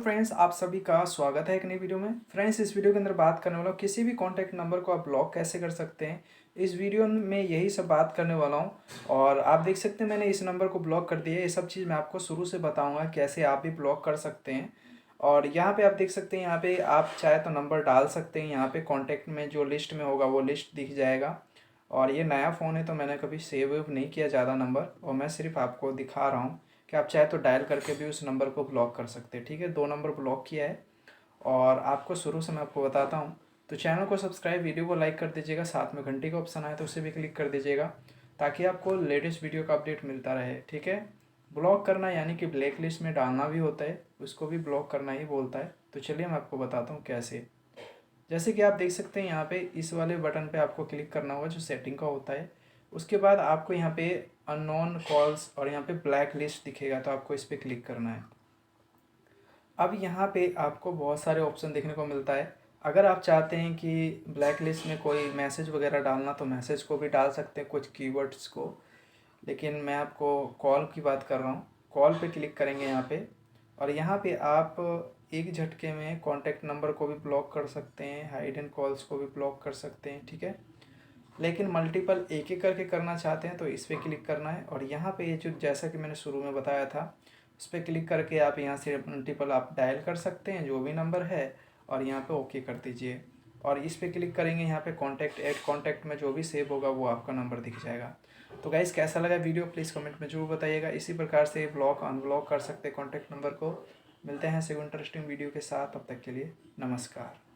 Friends, आप सभी का स्वागत है एक नई वीडियो में। फ्रेंड्स, इस वीडियो के अंदर बात करने वाला हूँ किसी भी कॉन्टैक्ट नंबर को आप ब्लॉक कैसे कर सकते हैं। इस वीडियो में यही सब बात करने वाला हूँ और आप देख सकते हैं मैंने इस नंबर को ब्लॉक कर दिया है। ये सब चीज़ मैं आपको शुरू से बताऊँगा कैसे आप भी ब्लॉक कर सकते हैं। और यहाँ पे आप देख सकते हैं, यहाँ पे आप चाहे तो नंबर डाल सकते हैं। यहाँ पे कॉन्टैक्ट में जो लिस्ट में होगा वो लिस्ट दिख जाएगा। और ये नया फ़ोन है तो मैंने कभी सेव वेव नहीं किया ज़्यादा नंबर, और मैं सिर्फ आपको दिखा रहा हूँ कि आप चाहे तो डायल करके भी उस नंबर को ब्लॉक कर सकते हैं। ठीक है, 2 नंबर ब्लॉक किया है और आपको शुरू से मैं आपको बताता हूँ। तो चैनल को सब्सक्राइब, वीडियो को लाइक कर दीजिएगा, साथ में घंटी का ऑप्शन आए तो उसे भी क्लिक कर दीजिएगा ताकि आपको लेटेस्ट वीडियो का अपडेट मिलता रहे। ठीक है, ब्लॉक करना यानी कि ब्लैक लिस्ट में डालना भी होता है, उसको भी ब्लॉक करना ही बोलता है। तो चलिए मैं आपको बताता हूँ कैसे। जैसे कि आप देख सकते हैं यहाँ पे इस वाले बटन पे आपको क्लिक करना होगा जो सेटिंग का होता है। उसके बाद आपको यहाँ पे अननोन कॉल्स और यहाँ पे ब्लैक लिस्ट दिखेगा, तो आपको इस पर क्लिक करना है। अब यहाँ पे आपको बहुत सारे ऑप्शन देखने को मिलता है। अगर आप चाहते हैं कि ब्लैक लिस्ट में कोई मैसेज वगैरह डालना तो मैसेज को भी डाल सकते हैं, कुछ कीवर्ड्स को। लेकिन मैं आपको कॉल की बात कर रहा हूँ। कॉल पे क्लिक करेंगे यहाँ पे, और यहाँ पे आप एक झटके में कॉन्टैक्ट नंबर को भी ब्लॉक कर सकते हैं, हाइडन कॉल्स को भी ब्लॉक कर सकते हैं। ठीक है, लेकिन मल्टीपल एक एक करके करना चाहते हैं तो इस पर क्लिक करना है। और यहाँ पे ये जो जैसा कि मैंने शुरू में बताया था, उस पर क्लिक करके आप यहाँ से मल्टीपल आप डायल कर सकते हैं जो भी नंबर है, और यहाँ पे ओके कर दीजिए। और इस पर क्लिक करेंगे, यहाँ पे कॉन्टैक्ट ऐड कॉन्टैक्ट में जो भी सेव होगा वो आपका नंबर दिख जाएगा। तो गाइस, कैसा लगा वीडियो प्लीज़ कमेंट में जरूर बताइएगा। इसी प्रकार से ब्लॉक अनब्लॉक कर सकते हैं कॉन्टैक्ट नंबर को। मिलते हैं ऐसे इंटरेस्टिंग वीडियो के साथ, तब तक के लिए नमस्कार।